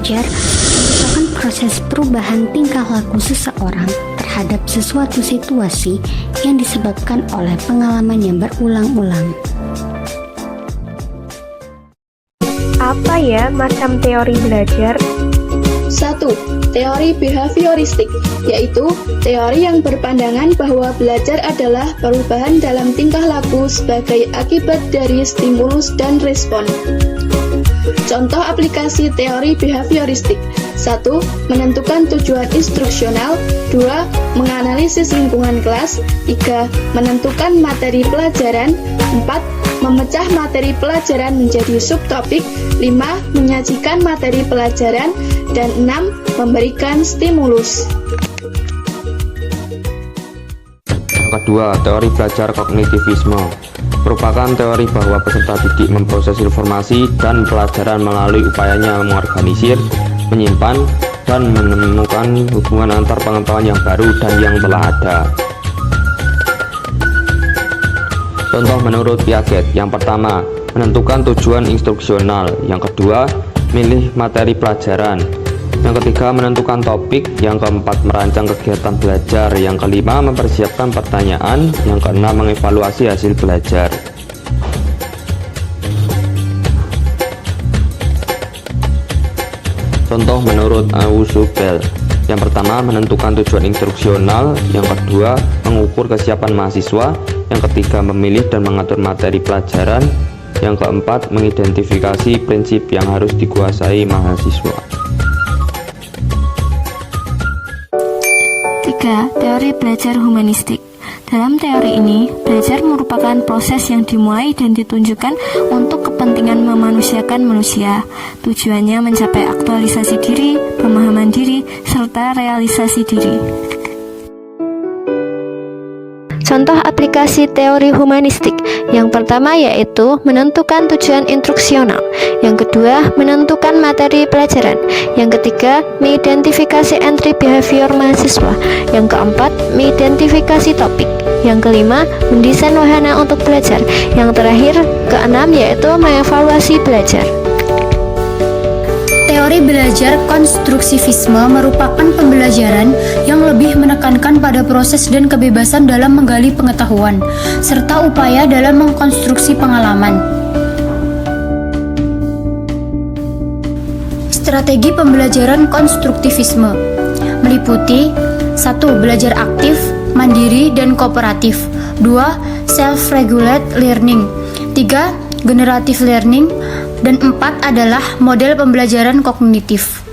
belajar merupakan proses perubahan tingkah laku seseorang terhadap sesuatu situasi yang disebabkan oleh pengalaman yang berulang-ulang. Apa ya macam teori belajar? 1. Teori behavioristik, yaitu teori yang berpandangan bahwa belajar adalah perubahan dalam tingkah laku sebagai akibat dari stimulus dan respon. Contoh aplikasi teori behavioristik: 1. Menentukan tujuan instruksional. 2. Menganalisis lingkungan kelas. 3. Menentukan materi pelajaran. 4. Memecah materi pelajaran menjadi subtopik. 5. Menyajikan materi pelajaran. Dan 6. Memberikan stimulus. Yang kedua, teori belajar kognitivisme merupakan teori bahwa peserta didik memproses informasi dan pelajaran melalui upayanya mengorganisir, menyimpan, dan menemukan hubungan antar pengetahuan yang baru dan yang telah ada. Contoh menurut Piaget: yang pertama, menentukan tujuan instruksional. Yang kedua, milih materi pelajaran. Yang ketiga, menentukan topik. Yang keempat, merancang kegiatan belajar. Yang kelima, mempersiapkan pertanyaan. Yang keenam, mengevaluasi hasil belajar. Contoh menurut Ausubel: yang pertama, menentukan tujuan instruksional. Yang kedua, mengukur kesiapan mahasiswa. Yang ketiga, memilih dan mengatur materi pelajaran. Yang keempat, mengidentifikasi prinsip yang harus dikuasai mahasiswa. 3. Teori belajar humanistik. Dalam teori ini, belajar merupakan proses yang dimulai dan ditunjukkan untuk kepentingan memanusiakan manusia. Tujuannya mencapai aktualisasi diri, pemahaman diri, serta realisasi diri. Contoh aplikasi teori humanistik. Yang pertama yaitu menentukan tujuan instruksional. Yang kedua, menentukan materi pelajaran. Yang ketiga, mengidentifikasi entry behavior mahasiswa. Yang keempat, mengidentifikasi topik. Yang kelima, mendesain wahana untuk belajar. Yang terakhir, keenam, yaitu mengevaluasi belajar. Teori belajar konstruksivisme merupakan pembelajaran yang lebih menekankan pada proses dan kebebasan dalam menggali pengetahuan, serta upaya dalam mengkonstruksi pengalaman. Strategi pembelajaran konstruktivisme meliputi 1. Belajar aktif, mandiri, dan kooperatif. 2. Self-regulate learning. 3. Generative learning. Dan 4 adalah model pembelajaran kognitif.